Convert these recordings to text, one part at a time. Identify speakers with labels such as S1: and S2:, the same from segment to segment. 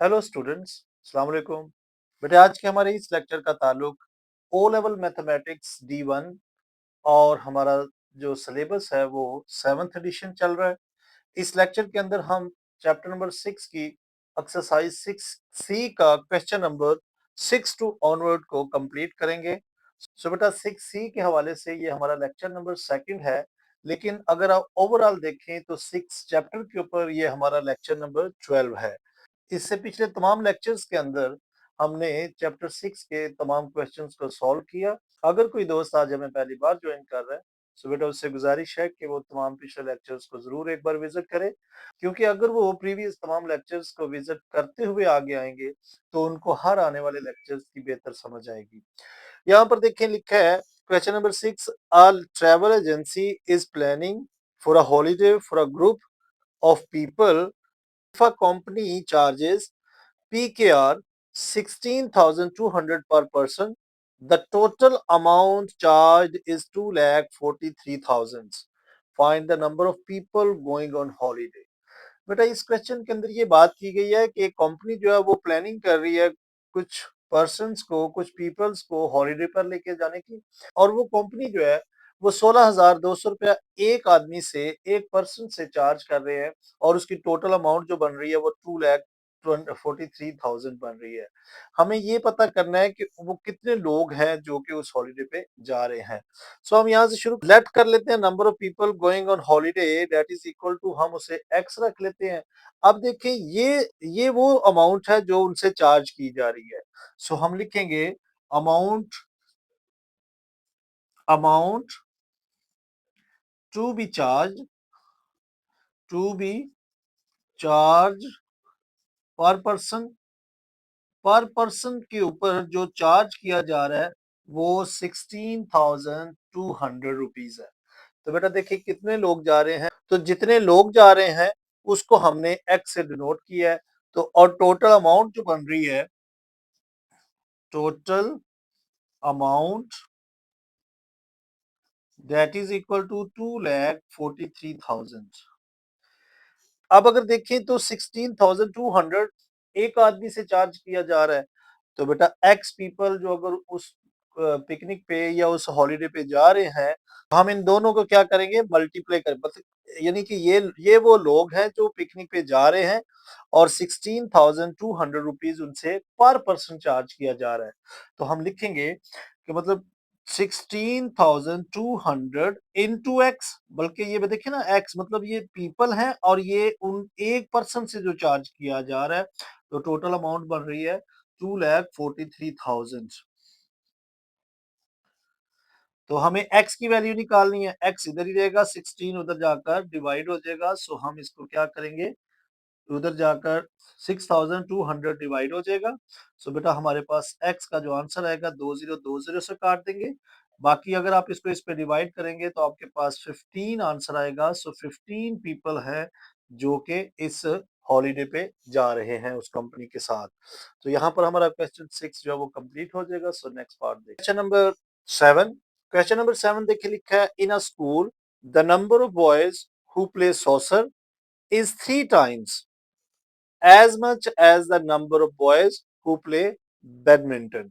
S1: Hello students, अस्सलाम वालेकुम। बेटे आज के हमारे इस लेक्चर का ताल्लुक ओ लेवल मैथमेटिक्स D1 और हमारा जो सिलेबस है वो 7th एडिशन चल रहा है। इस लेक्चर के अंदर हम चैप्टर नंबर 6 की एक्सरसाइज 6C का क्वेश्चन नंबर 6 टू ऑनवर्ड को कंप्लीट करेंगे। सो बेटा 6C के हवाले से ये हमारा लेक्चर नंबर सेकंड है, लेकिन अगर आप ओवरऑल देखें तो 6 चैप्टर के ऊपर ये हमारा लेक्चर नंबर 12 है। इससे पिछले तमाम लेक्चर्स के अंदर हमने चैप्टर 6 के तमाम क्वेश्चंस को सॉल्व किया। अगर कोई दोस्त आज हमें पहली बार ज्वाइन कर रहा है, सो बेटा उससे गुजारिश है कि वो तमाम पिछले लेक्चर्स को ज़रूर एक बार विज़िट करे, क्योंकि अगर वो प्रीवियस तमाम लेक्चर्स को विज़िट करते हुए आगे आएँगे, तो उनको हर आने वाले लेक्चर्स की बेहतर समझ आएगी। यहाँ पर देखिए लिखा है question number 6, a travel agency is planning for a holiday for a group of people. If a company charges PKR 16,200 per person, the total amount charged is 2,43,000. Find the number of people going on holiday. बेटा इस question के अंदर ये बात की गई है कि कंपनी जो है वो प्लानिंग कर रही है कुछ पर्सन्स को, कुछ पीपल्स को हॉलिडे पर लेके जाने की, और वो कंपनी जो है वो 16,200 रुपया एक आदमी से, एक पर्सन से चार्ज कर रहे हैं, और उसकी टोटल अमाउंट जो बन रही है वो 2,43,000 बन रही है। हमें ये पता करना है कि वो कितने लोग हैं जो कि उस हॉलिडे पे जा रहे हैं। सो हम यहाँ से शुरू लेट कर लेते हैं number of people going on holiday that is equal to, हम उसे एक्स रख लेते हैं। अब देखें ये वो अमाउंट है जो उनसे चार्ज की जा रही है। सो हम लिखेंगे amount amount to be charge to be charge per person के ऊपर जो चार्ज किया जा रहा है वो 16,200 रुपीज है। तो बेटा देखिए कितने लोग जा रहे हैं, तो जितने लोग जा रहे हैं उसको हमने एक्स से डिनोट किया है। तो और टोटल अमाउंट जो बन रही है, total amount that is equal to 2,43,000। अब अगर देखें तो 16,200 एक आदमी से चार्ज किया जा रहा है, तो बेटा एक्स पीपल जो अगर उस पिकनिक पे या उस हॉलिडे पे जा रहे हैं, तो हम इन दोनों को क्या करेंगे, मल्टीप्लाई कर, मतलब यानी कि ये वो लोग हैं जो पिकनिक पे जा रहे हैं, और 16,200 रुपीज उनसे पर पर्सन चार्ज किया जा रहा है। तो हम लिखेंगे कि मतलब 16,200 इंटू एक्स, बल्कि ये देखिए ना, एक्स मतलब ये पीपल हैं और ये उन एक पर्सन से जो चार्ज किया जा रहा है, तो टोटल अमाउंट बन रही है 2,43,000। तो हमें एक्स की वैल्यू निकालनी है, एक्स इधर ही रहेगा, 16 उधर जाकर डिवाइड हो जाएगा। सो हम इसको क्या करेंगे, उधर जाकर 6,200 डिवाइड हो जाएगा। सो बेटा हमारे पास x का जो आंसर आएगा 2020 से काट देंगे। बाकी अगर आप इसको इस पे डिवाइड करेंगे तो आपके पास 15 आंसर आएगा। सो 15 पीपल है जो कि इस हॉलिडे पे जा रहे हैं उस कंपनी के साथ। तो यहाँ पर हमारा क्वेश्चन 6 जो है वो कंप्लीट हो जाएगा। सो नेक्स्ट पार्ट देखिए, क्वेश्चन नंबर 7 देखिए लिखा है, in a school the number of boys who play soccer is 3 times as much as the number of boys who play badminton.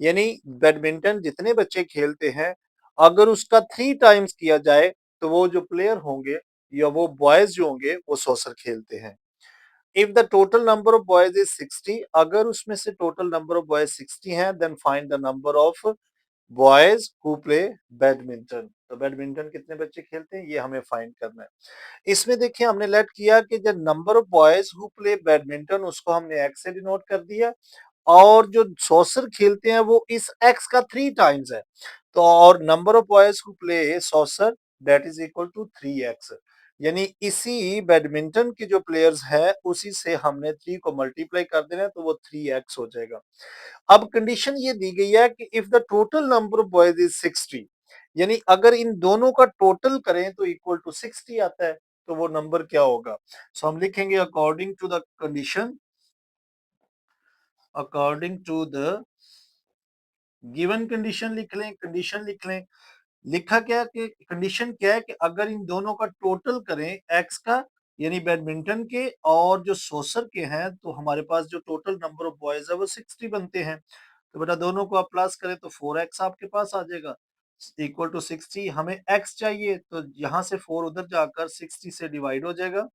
S1: यानी बैडमिंटन जितने बच्चे खेलते हैं, अगर उसका 3 टाइम्स किया जाए तो वो जो प्लेयर होंगे या वो बॉयज जो होंगे वो सॉसर खेलते हैं। If the total number of boys is 60, अगर उसमें से टोटल नंबर ऑफ बॉयज 60 हैं, then find the number of boys who play badminton. तो बैडमिंटन कितने बच्चे खेलते हैं ये हमें फाइंड करना है। इसमें देखिए हमने लेट किया कि जो number of boys who play badminton उसको हमने एक्स से डिनोट कर दिया, और जो सॉसर खेलते हैं वो इस एक्स का 3 टाइम्स है। तो और number of boys who play soccer that is equal to 3x। यानी इसी बैडमिंटन के जो प्लेयर्स हैं उसी से हमने 3 को मल्टीप्लाई कर देना है, तो वो 3x हो जाएगा। अब कंडीशन ये दी गई है कि if the total number of boys is 60, यानी अगर इन दोनों का टोटल करें तो इक्वल टू 60 आता है, तो वो नंबर क्या होगा। सो हम लिखेंगे according to the condition, according to the given condition लिख लें, कंडीशन लिख लें। लिखा क्या कि कंडीशन क्या है कि अगर इन दोनों का टोटल करें एक्स का, यानी बैडमिंटन के और जो सोसर के हैं, तो हमारे पास जो टोटल नंबर ऑफ बॉयज है वो 60 बनते हैं। तो बेटा दोनों को आप प्लस करें तो 4x आपके पास आ जाएगा इक्वल टू 60। हमें x चाहिए तो यहाँ से 4 उधर जाकर 60 से डिवाइड हो जाएगा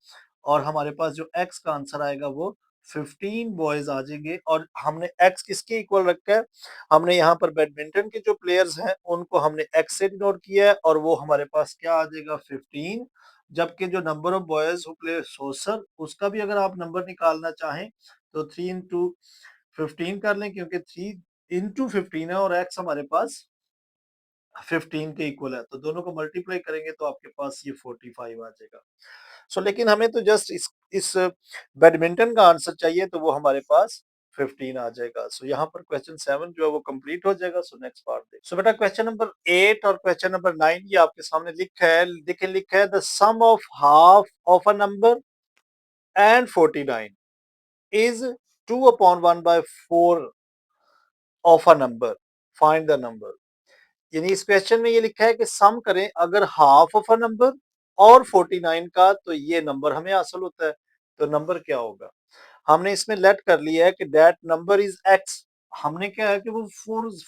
S1: और हमारे पास जो x का आंसर आएगा वो 15 बॉयज आ जाएंगे। और हमने x किसके इक्वल रखा है, हमने यहाँ पर बैडमिंटन के जो प्लेयर्स हैं उनको हमने x से डिनोट किया है और वो हमारे पास क्या आ जाएगा 15। जबकि जो number of boys who play soccer उसका भी अगर आप नंबर निकालना चाहें तो 3 इंटू 15 कर लें, क्योंकि 3 इंटू 15 है और x हमारे पास 15 के इक्वल है, तो दोनों को मल्टीप्लाई करेंगे तो आपके पास ये 45 आ जाएगा। सो लेकिन हमें तो जस्ट इस बैडमिंटन का आंसर चाहिए, तो वो हमारे पास 15 आ जाएगा। सो यहाँ पर क्वेश्चन 7 जो है वो कंप्लीट हो जाएगा। सो नेक्स्ट पार्ट देखिए। सो बेटा क्वेश्चन नंबर 8 और क्वेश्चन नंबर 9 ये आपके सामने लिखा है, देखिए लिखा है the sum of half of a number and 49 is 2 upon 1 by 4 of a number, find the number. यानी इस क्वेश्चन में ये लिखा है कि सम करें अगर हाफ ऑफ अ नंबर और 49 का, तो ये नंबर हमें हासिल होता है। तो नंबर क्या होगा, हमने इसमें लेट कर लिया है कि दैट नंबर इज एक्स। हमने क्या है कि वो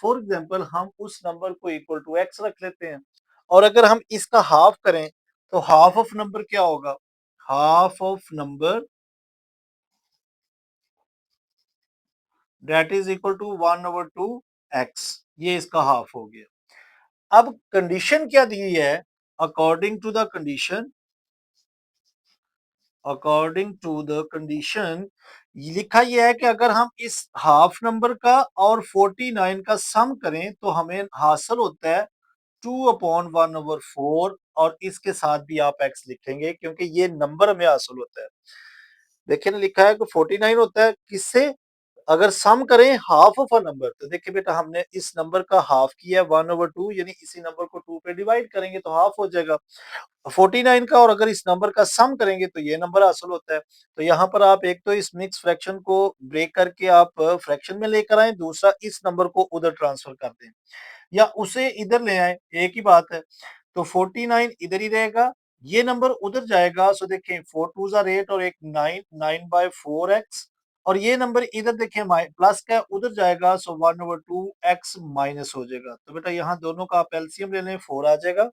S1: फॉर एग्जांपल हम उस नंबर को इक्वल टू एक्स रख लेते हैं। और अगर हम इसका हाफ करें तो हाफ ऑफ नंबर क्या होगा, half of number that is equal to 1/2 x, ये इसका हाफ हो गया। अब कंडीशन क्या दी है, according to the condition, according to the condition लिखा यह है कि अगर हम इस हाफ नंबर का और 49 का सम करें तो हमें हासिल होता है 2/1/4 और इसके साथ भी आप एक्स लिखेंगे क्योंकि ये नंबर हमें हासिल होता है। देखिए ना लिखा है कि 49 होता है किससे, अगर सम करें हाफ ऑफ अ नंबर, तो देखिए बेटा हमने इस नंबर का हाफ किया 1/2, यानी इसी नंबर को 2 पे डिवाइड करेंगे तो हाफ हो जाएगा 49 का, और अगर इस नंबर का सम करेंगे तो ये नंबर हासिल होता है। तो यहाँ पर आप एक तो इस मिक्स फ्रैक्शन को ब्रेक करके आप फ्रैक्शन में लेकर आए, दूसरा इस नंबर को उधर ट्रांसफर कर दें या उसे इधर ले आए, एक ही बात है। तो 49 इधर ही रहेगा, ये नंबर उधर जाएगा। सो देखें 4 2 जार 8 और एक 9, 9/4x, और ये नंबर इधर देखें प्लस का उधर जाएगा, सो 1/2x माइनस हो जाएगा। तो बेटा यहाँ दोनों का आप एलसीएम ले लें, 4 आ जाएगा।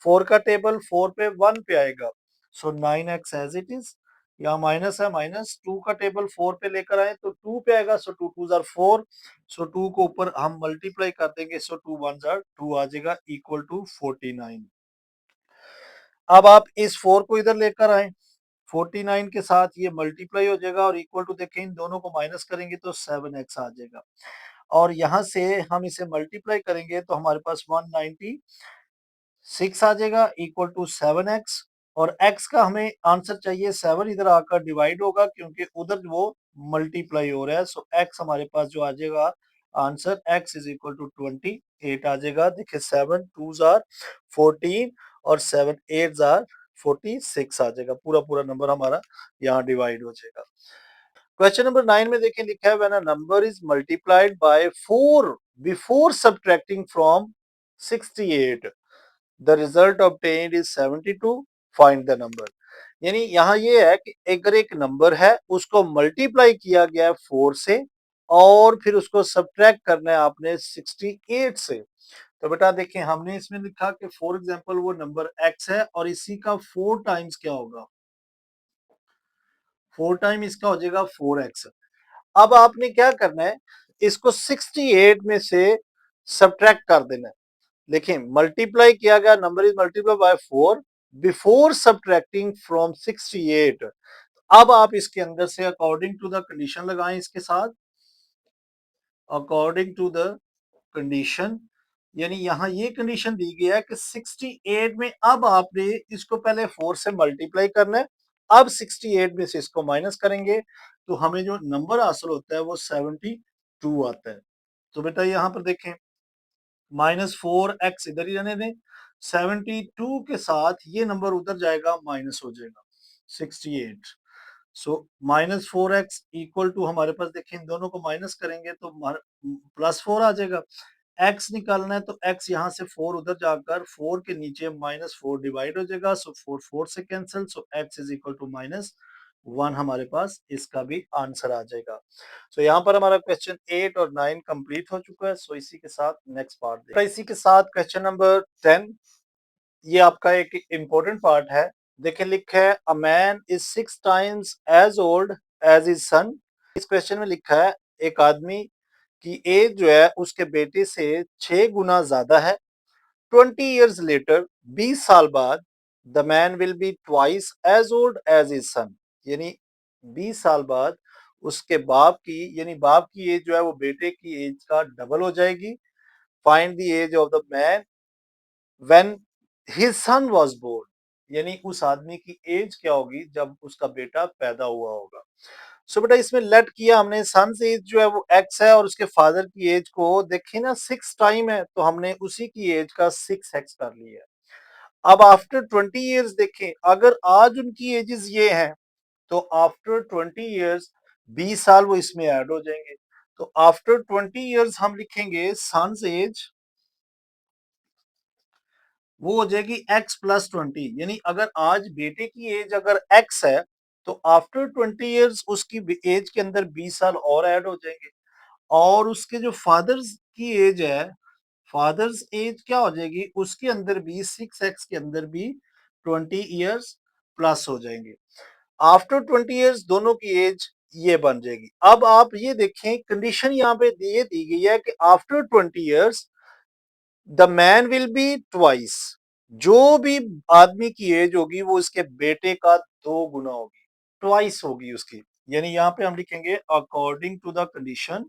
S1: 4 का टेबल 4 पे 1 पे आएगा, सो 9x एज इट इज। यहाँ माइनस है, माइनस 2 का टेबल 4 पे लेकर आए तो 2 पे आएगा, सो 2 2 जार 4। सो 2 को ऊपर हम मल्टीप्लाई कर देंगे, सो 2 1 जार 2 आ जाएगा इक्वल टू 49। अब आप इस 4 को इधर लेकर आए, 49 के साथ ये मल्टीप्लाई हो जाएगा और इक्वल टू देखें इन दोनों को माइनस करेंगे तो 7x आ जाएगा। और यहाँ से हम इसे मल्टीप्लाई करेंगे तो हमारे पास 196 आ जाएगा इक्वल टू 7x। और x का हमें आंसर चाहिए, 7 इधर आकर डिवाइड होगा क्योंकि उधर वो मल्टीप्लाई हो रहा है। सो x हमारे पास जो आ जाएगा answer, x is equal to 28 आ जाएगा। देखिए 7 2 जार 14 और 7 8 जार 46 आ जाएगा, पूरा पूरा नंबर हमारा यहाँ डिवाइड हो जाएगा। क्वेश्चन नंबर 9 में देखिए लिखा है when a number is multiplied by 4 before subtracting from 68 the result obtained is 72, find the number. यानी यहाँ ये है कि अगर एक नंबर है उसको मल्टीप्लाई किया गया है 4 से और फिर उसको सब्ट्रैक्ट करना है आपने 68 से। तो बेटा देखिए हमने इसमें लिखा कि फॉर एग्जांपल वो नंबर x है और इसी का 4 टाइम्स क्या होगा, 4 टाइम इसका हो जाएगा 4x। अब आपने क्या करना है, इसको 68 में से सब्ट्रैक्ट कर देना है। देखिए मल्टीप्लाई किया गया number is multiply by 4 before subtracting from 68। अब आप इसके अंदर से अकॉर्डिंग टू द कंडीशन लगाएं इसके साथ, अकॉर्डिंग टू द कंडीशन, यानी यहाँ ये कंडीशन दी गई है कि 68 में अब आपने इसको पहले 4 से मल्टीप्लाई करना है, अब 68 में से इसको माइनस करेंगे तो हमें जो नंबर हासिल होता है वो 72 आता है। तो बेटा यहाँ पर देखें -4x इधर ही रहने दें, 72 के साथ ये नंबर उधर जाएगा, माइनस हो जाएगा 68। सो -4x इक्वल टू हमारे पास देखिए इन दोनों को माइनस करेंगे तो +4 आ जाएगा। x निकालना है तो x यहाँ से 4 उधर जाकर 4 के नीचे -4 डिवाइड हो जाएगा, सो 4 4 से cancel, so x is equal to -1 हमारे पास इसका भी आंसर आ जाएगा। सो यहाँ पर हमारा क्वेश्चन 8 और 9 कंप्लीट हो चुका है। सो इसी के साथ नेक्स्ट पार्ट देखते हैं। इसी के साथ क्वेश्चन नंबर 10, ये आपका एक इम्पोर्टेंट पार्ट है। देखिए लिखा है a man is 6 times as old as his son. इस क्वेश्चन में लिखा है एक आदमी की एज जो है उसके बेटे से 6 गुना ज्यादा है। 20 years लेटर, 20 साल बाद, the man will be twice as old as his son. यानी 20 साल बाद उसके बाप की, यानी बाप की एज जो है वो बेटे की एज का डबल हो जाएगी। Find the age of the man when his son was born. यानी उस आदमी की एज क्या होगी जब उसका बेटा पैदा हुआ होगा। सो बेटा इसमें लेट किया हमने, सन एज जो है वो एक्स है और उसके फादर की एज को देखिए ना 6 टाइम है, तो हमने उसी की एज का 6x कर लिया है। अब आफ्टर 20 इयर्स देखें, अगर आज उनकी एजेस ये हैं तो आफ्टर 20 इयर्स 20 साल वो इसमें ऐड हो जाएंगे। तो आफ्टर 20 इयर्स हम लिखेंगे सन्स एज, वो हो जाएगी x प्लस 20। यानी अगर आज बेटे की एज अगर x है तो आफ्टर 20 इयर्स उसकी एज के अंदर 20 साल और ऐड हो जाएंगे। और उसके जो फादर्स की एज है, फादर्स एज क्या हो जाएगी, उसके अंदर भी 6x के अंदर भी 20 इयर्स प्लस हो जाएंगे। आफ्टर 20 इयर्स दोनों की एज ये बन जाएगी। अब आप ये देखें कंडीशन यहाँ पे ये दी गई है कि after 20 years the man will be twice. जो भी आदमी की एज होगी वो इसके बेटे का 2 गुना होगी, ट्वाइस होगी उसकी। यानी यहाँ पे हम लिखेंगे अकॉर्डिंग टू द कंडीशन,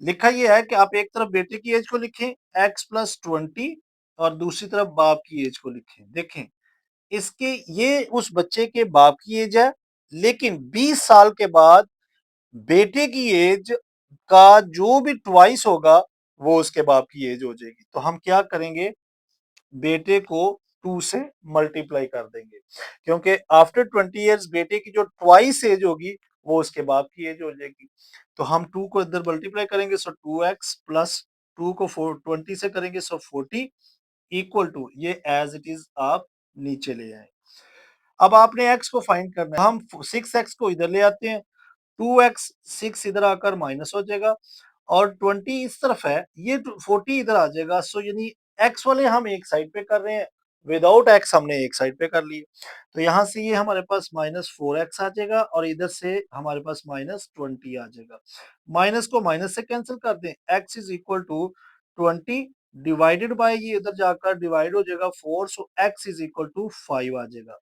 S1: लिखा ये है कि आप एक तरफ बेटे की एज को लिखें x प्लस 20 और दूसरी तरफ बाप की एज को लिखें। देखें इसके, ये उस बच्चे के बाप की एज है, लेकिन 20 साल के बाद बेटे की एज का जो भी ट्वाइस होगा वो उसके बाप की एज हो जाएगी। तो हम क्या करेंगे, बेटे को 2 से मल्टीप्लाई कर देंगे, क्योंकि आफ्टर 20 इयर्स बेटे की जो ट्वाइस एज होगी वो उसके बाप की एज हो जाएगी। तो हम 2 को इधर मल्टीप्लाई करेंगे, सो 2x प्लस 2 को 20 से करेंगे, सो 40 इक्वल टू ये एज इट इज आप नीचे ले आए। अब आपने x को फाइंड करना है, हम 6x को इधर ले आते हैं, 2x 6 इधर आकर माइनस हो जाएगा और 20 इस तरफ है, ये 40 इधर आ जाएगा। सो यानी x वाले हम एक साइड पे कर रहे हैं, विदाउट x हमने एक साइड पे कर लिए। तो यहाँ से ये हमारे पास -4x आ जाएगा और इधर से हमारे पास -20 आ जाएगा। माइनस को माइनस से कैंसिल कर दें, x is equal to 20 divided by, ये इधर जाकर डिवाइड हो जाएगा 4, so x is equal to 5 आ जाएगा।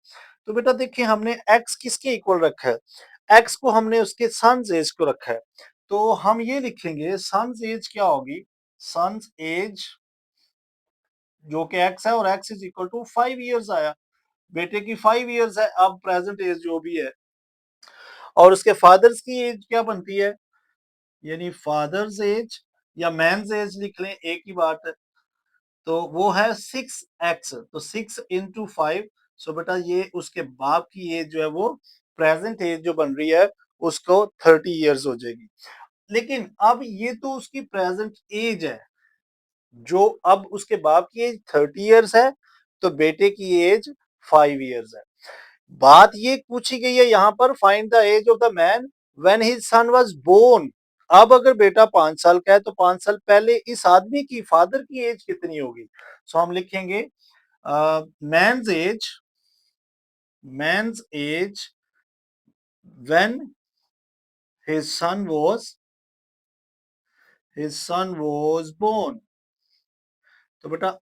S1: तो बेटा देखिए हमने x किसके इक्वल रखा है, x को हमने उसके सन्स एज को रखा है। तो हम ये लिखेंगे सन्स एज क्या होगी, सन्स एज जो कि x है और x is equal to 5 years आया, बेटे की 5 इयर्स है अब प्रेजेंट एज जो भी है, और उसके फादर्स की एज क्या बनती है, यानी फादर्स एज या मैंस एज लिख लें एक ही बात है। तो वो है 6x, तो 6 इंटू 5, सो बेटा ये उसके बाप की एज जो है वो प्रेजेंट एज जो बन रही है उसको 30 इयर्स हो जाएगी। लेकिन अब ये तो उसकी प्रेजेंट एज है, जो अब उसके बाप की एज 30 इयर्स है तो बेटे की एज 5 इयर्स है। बात ये पूछी गई है यहाँ पर, find the age of the man when his son was born. अब अगर बेटा 5 साल का है तो 5 साल पहले इस आदमी की, फादर की एज कितनी होगी। सो हम लिखेंगे man's age, man's age when his son was, his son was born. तो बेटा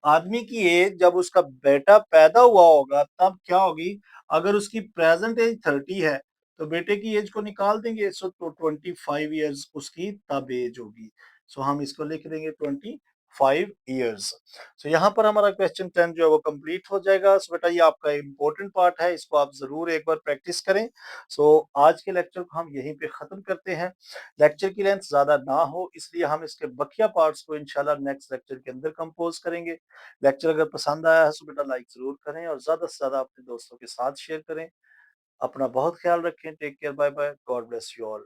S1: आदमी की एज जब उसका बेटा पैदा हुआ होगा तब क्या होगी, अगर उसकी प्रेजेंट एज 30 है तो बेटे की एज को निकाल देंगे, सो तो 25 इयर्स उसकी तब एज होगी। सो हम इसको लिख देंगे 25 इयर्स। सो यहाँ पर हमारा क्वेश्चन 10 जो है वो कंप्लीट हो जाएगा। सो बेटा ये आपका इंपॉर्टेंट पार्ट है, इसको आप जरूर एक बार प्रैक्टिस करें। सो आज के लेक्चर को हम यहीं पे खत्म करते हैं। लेक्चर की लेंथ ज्यादा ना हो इसलिए हम इसके बकिया पार्ट्स को इंशाल्लाह नेक्स्ट लेक्चर के अंदर कंपोज करेंगे। लेक्चर अगर पसंद आया है तो बेटा लाइक जरूर करें और ज्यादा से ज्यादा अपने दोस्तों के साथ शेयर करें। अपना बहुत ख्याल रखें। Take care, bye bye, God bless you all.